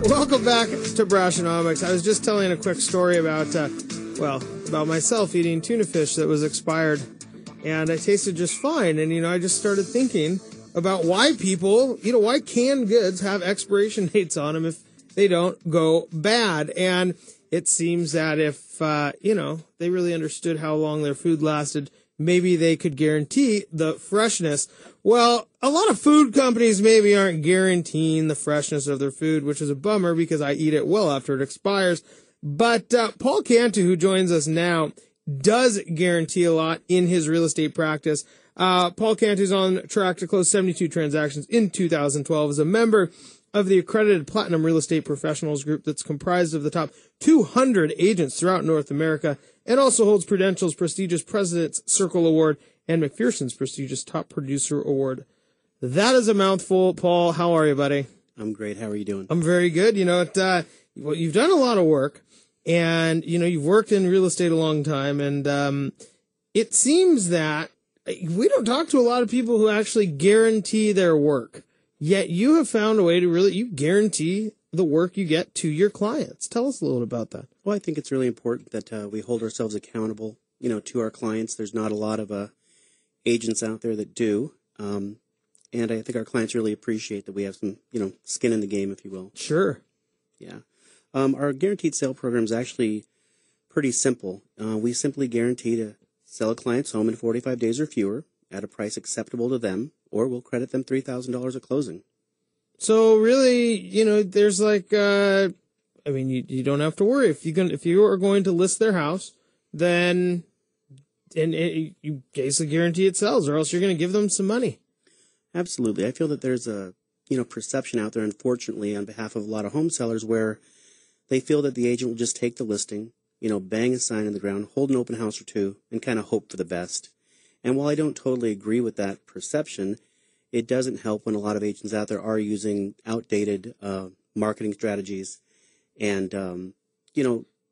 Welcome back to Brashonomics. I was just telling a quick story about, about myself eating tuna fish that was expired, and it tasted just fine. And, I just started thinking about why people, why canned goods have expiration dates on them if they don't go bad. And it seems that if, they really understood how long their food lasted, maybe they could guarantee the freshness. Well, a lot of food companies maybe aren't guaranteeing the freshness of their food, which is a bummer because I eat it well after it expires. But Paul Cantu, who joins us now, does guarantee a lot in his real estate practice. Paul Cantu's on track to close 72 transactions in 2012 as a member of the accredited Platinum Real Estate Professionals Group that's comprised of the top 200 agents throughout North America, and also holds Prudential's prestigious President's Circle Award and McPherson's prestigious Top Producer Award. That is a mouthful. Paul, how are you, buddy? I'm great. How are you doing? I'm very good. You've done a lot of work, and, you've worked in real estate a long time, and it seems that we don't talk to a lot of people who actually guarantee their work, yet you have found a way to you guarantee the work you get to your clients. Tell us a little about that. Well, I think it's really important that we hold ourselves accountable, to our clients. There's not a lot of agents out there that do. And I think our clients really appreciate that we have some, skin in the game, if you will. Sure. Yeah. Our guaranteed sale program is actually pretty simple. We simply guarantee to sell a client's home in 45 days or fewer at a price acceptable to them, or we'll credit them $3,000 at closing. So really, there's you don't have to worry. If you are going to list their house, then you basically guarantee it sells, or else you're going to give them some money. Absolutely. I feel that there's a, perception out there, unfortunately, on behalf of a lot of home sellers where they feel that the agent will just take the listing, bang a sign in the ground, hold an open house or two, and kind of hope for the best. And while I don't totally agree with that perception, it doesn't help when a lot of agents out there are using outdated marketing strategies and,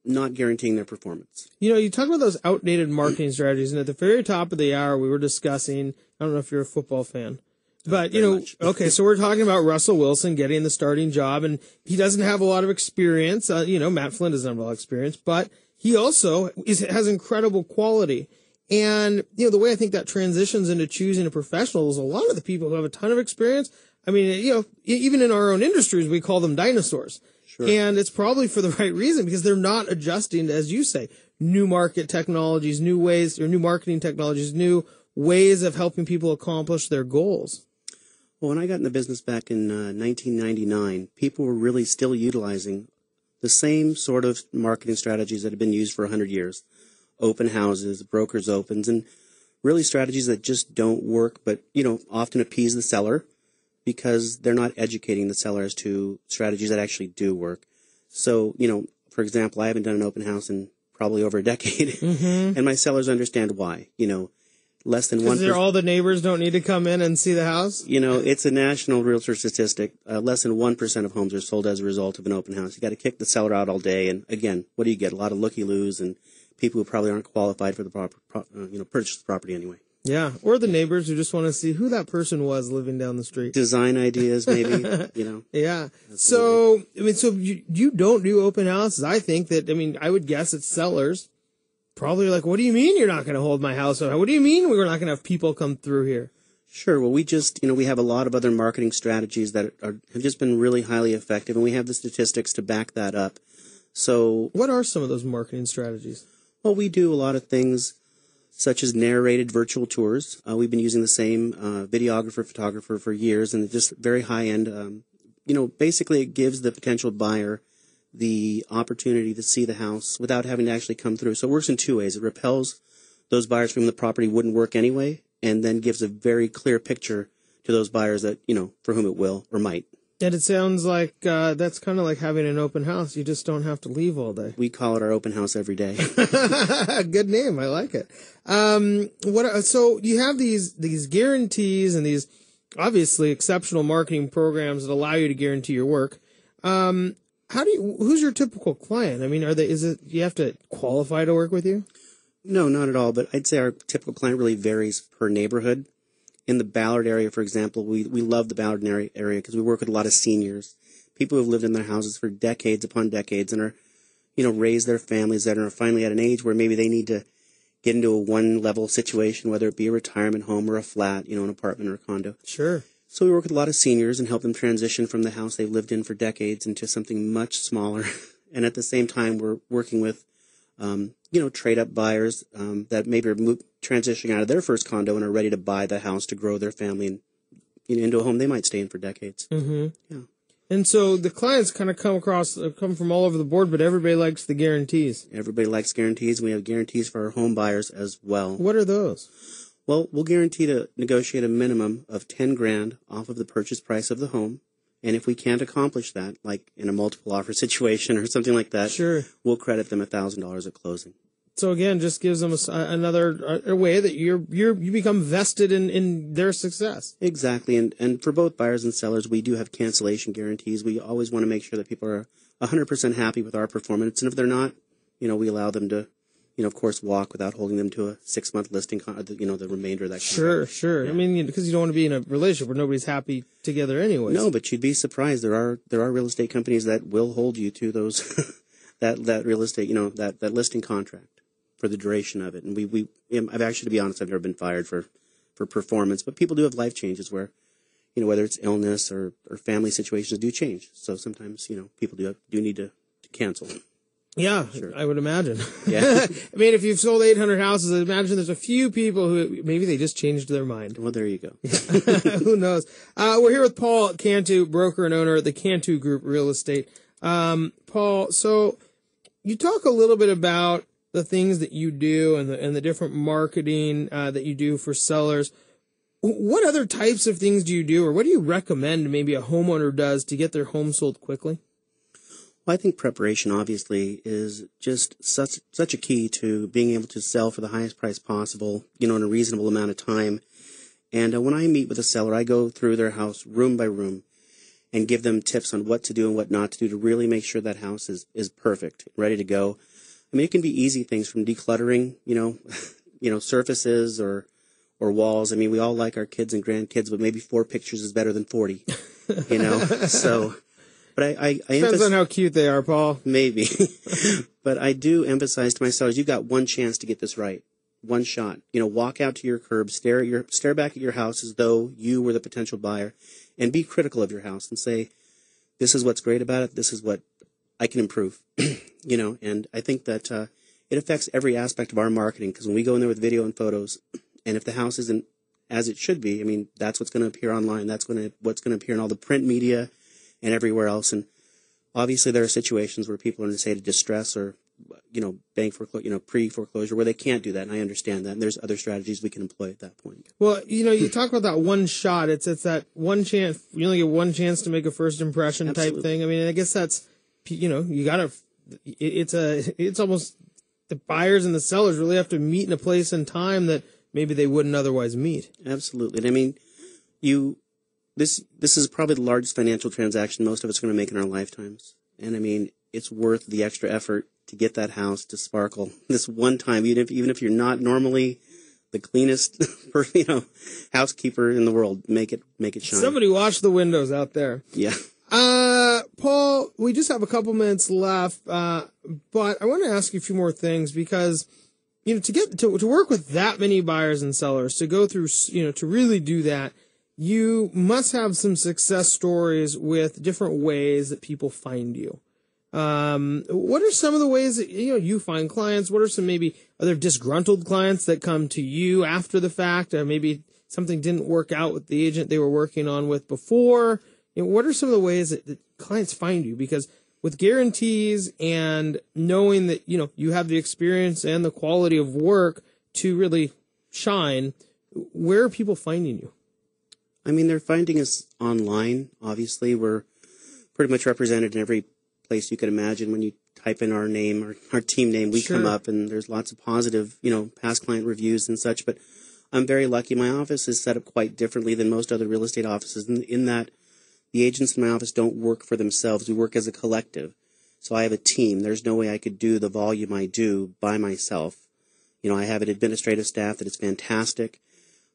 not guaranteeing their performance. You talk about those outdated marketing strategies, and at the very top of the hour, we were discussing, I don't know if you're a football fan, but, okay, so we're talking about Russell Wilson getting the starting job, and he doesn't have a lot of experience. Matt Flynn doesn't have a lot of experience, but he also has incredible quality. And, the way I think that transitions into choosing a professional is a lot of the people who have a ton of experience. I mean, even in our own industries, we call them dinosaurs. Sure. And it's probably for the right reason, because they're not adjusting to, as you say, new market technologies, new ways, or new marketing technologies, new ways of helping people accomplish their goals. Well, when I got in the business back in 1999, people were really still utilizing the same sort of marketing strategies that had been used for 100 years. Open houses, brokers opens, and really strategies that just don't work, but, often appease the seller because they're not educating the seller as to strategies that actually do work. So, for example, I haven't done an open house in probably over a decade, mm-hmm. and my sellers understand why. Less than 1%. Because all the neighbors don't need to come in and see the house? It's a national realtor statistic. Less than 1% of homes are sold as a result of an open house. You got to kick the seller out all day, and again, what do you get? A lot of looky-loos and people who probably aren't qualified for the purchase the property anyway. Yeah, or the neighbors who just want to see who that person was living down the street. Design ideas, maybe, Yeah. Absolutely. So you don't do open houses. I think that, I would guess it's sellers probably like, what do you mean you're not going to hold my house? What do you mean we're not going to have people come through here? Sure. Well, we just, we have a lot of other marketing strategies that have just been really highly effective, and we have the statistics to back that up. So, what are some of those marketing strategies? Well, we do a lot of things such as narrated virtual tours. We've been using the same videographer, photographer for years, and just very high-end. Basically it gives the potential buyer the opportunity to see the house without having to actually come through. So it works in two ways. It repels those buyers from the property wouldn't work anyway, and then gives a very clear picture to those buyers that, for whom it will or might. And it sounds like that's kind of like having an open house. You just don't have to leave all day. We call it our open house every day. Good name. I like it. So you have these guarantees and these obviously exceptional marketing programs that allow you to guarantee your work. Who's your typical client? You have to qualify to work with you? No, not at all. But I'd say our typical client really varies per neighborhood. In the Ballard area, for example, we love the Ballard area because we work with a lot of seniors, people who have lived in their houses for decades upon decades and are, raised their families that are finally at an age where maybe they need to get into a one-level situation, whether it be a retirement home or a flat, an apartment or a condo. Sure. So we work with a lot of seniors and help them transition from the house they've lived in for decades into something much smaller. And at the same time, we're working with, trade-up buyers that maybe are transitioning out of their first condo and are ready to buy the house to grow their family and, into a home they might stay in for decades. Mm-hmm. Yeah. And so the clients kind of come from all over the board, but everybody likes the guarantees. Everybody likes guarantees. We have guarantees for our home buyers as well. What are those? Well, we'll guarantee to negotiate a minimum of $10,000 off of the purchase price of the home. And if we can't accomplish that, like in a multiple offer situation or something like that, sure, we'll credit them $1,000 at closing. So again, just gives them another way that you become vested in their success. Exactly, and for both buyers and sellers, we do have cancellation guarantees. We always want to make sure that people are 100% happy with our performance, and if they're not, we allow them to, of course, walk without holding them to a 6-month listing, the remainder of that contract. Sure. Yeah. I mean, because you don't want to be in a relationship where nobody's happy together anyways. No, but you'd be surprised. There are real estate companies that will hold you to those that real estate, that listing contract for the duration of it. And I've actually, to be honest, I've never been fired for performance, but people do have life changes where, whether it's illness or family situations do change. So sometimes, people do need to cancel. Yeah, sure. I would imagine. Yeah. I mean, if you've sold 800 houses, I imagine there's a few people who maybe they just changed their mind. Well, there you go. Who knows? We're here with Paul Cantu, broker and owner of the Cantu Group Real Estate. Paul, so you talk a little bit about the things that you do and the different marketing that you do for sellers. What other types of things do you do, or what do you recommend maybe a homeowner does to get their home sold quickly? Well, I think preparation obviously is just such a key to being able to sell for the highest price possible, in a reasonable amount of time. And when I meet with a seller, I go through their house room by room and give them tips on what to do and what not to do to really make sure that house is perfect, ready to go. I mean, it can be easy things from decluttering, surfaces or walls. I mean, we all like our kids and grandkids, but maybe 4 pictures is better than 40, So, but I depends on how cute they are, Paul. Maybe, but I do emphasize to my sellers, you've got one chance to get this right, one shot. Walk out to your curb, stare back at your house as though you were the potential buyer, and be critical of your house and say, this is what's great about it. This is what I can improve, and I think that it affects every aspect of our marketing, because when we go in there with video and photos, and if the house isn't as it should be, I mean, that's what's going to appear online. That's what's going to appear in all the print media and everywhere else. And obviously there are situations where people are in a state of distress or, bank foreclosure, pre-foreclosure, where they can't do that. And I understand that. And there's other strategies we can employ at that point. Well, you talk about that one shot. It's that one chance. You only get one chance to make a first impression. Absolutely. Type thing. I mean, I guess that's, you gotta, it's almost the buyers and the sellers really have to meet in a place and time that maybe they wouldn't otherwise meet. Absolutely. And I mean, this is probably the largest financial transaction most of us are going to make in our lifetimes. And I mean, it's worth the extra effort to get that house to sparkle this one time, even if you're not normally the cleanest, housekeeper in the world, make it shine. Somebody wash the windows out there. Yeah. Paul, we just have a couple minutes left, but I want to ask you a few more things because, to get to work with that many buyers and sellers, to go through, to really do that, you must have some success stories with different ways that people find you. What are some of the ways that, you find clients? What are some maybe other disgruntled clients that come to you after the fact, or maybe something didn't work out with the agent they were working on with before? What are some of the ways that clients find you? Because with guarantees and knowing that, you have the experience and the quality of work to really shine, where are people finding you? I mean, they're finding us online. Obviously, we're pretty much represented in every place you could imagine. When you type in our name or our team name, we Sure. come up, and there's lots of positive, past client reviews and such. But I'm very lucky. My office is set up quite differently than most other real estate offices in that the agents in my office don't work for themselves. We work as a collective. So I have a team. There's no way I could do the volume I do by myself. I have an administrative staff that is fantastic.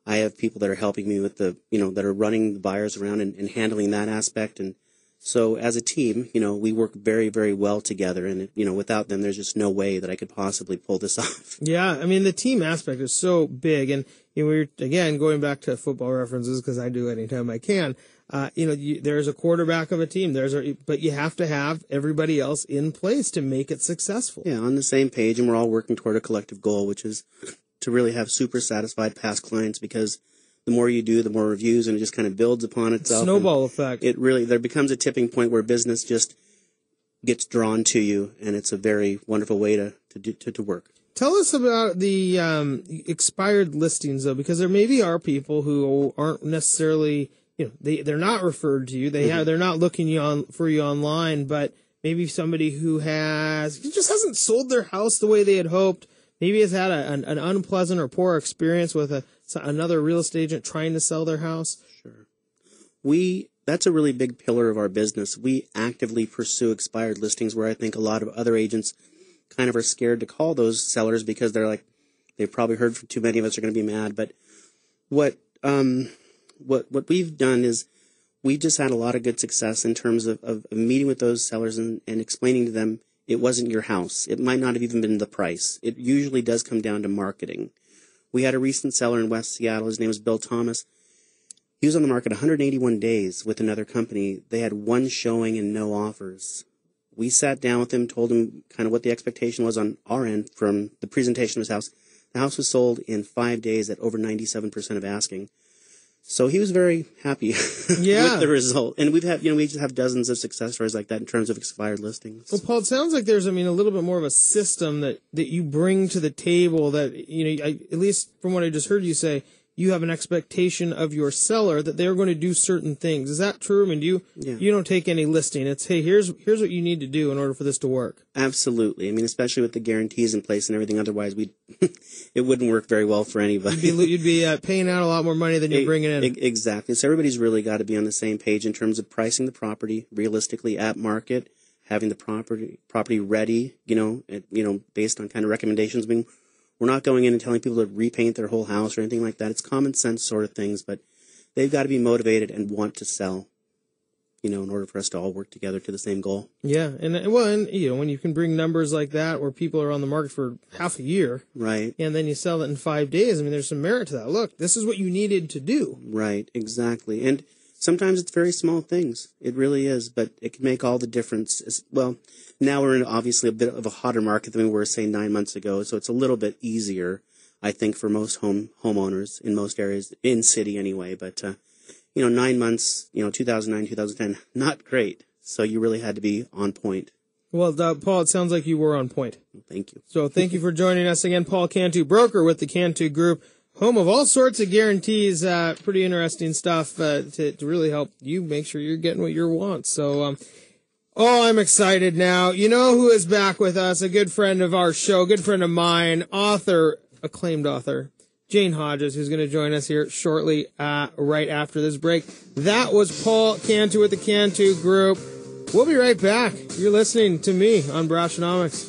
I have people that are helping me with that are running the buyers around and handling that aspect. And So as a team, we work very, very well together. And, without them, there's just no way that I could possibly pull this off. Yeah, I mean, the team aspect is so big. And, we're, again, going back to football references because I do anytime I can. There's a quarterback of a team. But you have to have everybody else in place to make it successful. Yeah, on the same page. And we're all working toward a collective goal, which is to really have super satisfied past clients, because the more you do, the more reviews, and it just kind of builds upon itself. Snowball effect. There becomes a tipping point where business just gets drawn to you, and it's a very wonderful way to work. Tell us about the expired listings, though, because there maybe are people who aren't necessarily, they're not referred to you. They're not looking for you online, but maybe somebody who just hasn't sold their house the way they had hoped. Maybe has had an unpleasant or poor experience with another real estate agent trying to sell their house. Sure. That's a really big pillar of our business. We actively pursue expired listings, where I think a lot of other agents kind of are scared to call those sellers because they're like, they've probably heard from too many of us are going to be mad. But what we've done is we've just had a lot of good success in terms of meeting with those sellers and explaining to them it wasn't your house. It might not have even been the price. It usually does come down to marketing. We had a recent seller in West Seattle. His name was Bill Thomas. He was on the market 181 days with another company. They had one showing and no offers. We sat down with him, told him kind of what the expectation was on our end from the presentation of his house. The house was sold in 5 days at over 97% of asking. So he was very happy with the result. And we just have dozens of success stories like that in terms of expired listings. Well, Paul, it sounds like there's, a little bit more of a system that you bring to the table that, at least from what I just heard you say, you have an expectation of your seller that they're going to do certain things. Is that true? You don't take any listing. It's, hey, here's what you need to do in order for this to work. Absolutely. especially with the guarantees in place and everything. Otherwise, it wouldn't work very well for anybody. You'd be paying out a lot more money than you're bringing in. Exactly. So everybody's really got to be on the same page in terms of pricing the property realistically at market, having the property ready, based on kind of recommendations. We're not going in and telling people to repaint their whole house or anything like that. It's common sense sort of things, but they've got to be motivated and want to sell, in order for us to all work together to the same goal. Yeah, and when you can bring numbers like that where people are on the market for half a year, right, and then you sell it in 5 days, there's some merit to that. Look, this is what you needed to do. Right, exactly. And sometimes it's very small things. It really is, but it can make all the difference. Well, now we're in obviously a bit of a hotter market than we were, say, 9 months ago, so it's a little bit easier, I think, for most homeowners in most areas, in city anyway. But 9 months, 2009, 2010, not great. So you really had to be on point. Well, Paul, it sounds like you were on point. Thank you. So thank you for joining us again, Paul Cantu, broker with the Cantu Group, home of all sorts of guarantees. Pretty interesting stuff to really help you make sure you're getting what you want. So, I'm excited now. You know who is back with us? A good friend of our show, good friend of mine, acclaimed author, Jane Hodges, who's going to join us here shortly, right after this break. That was Paul Cantu with the Cantu Group. We'll be right back. You're listening to me on Brashonomics.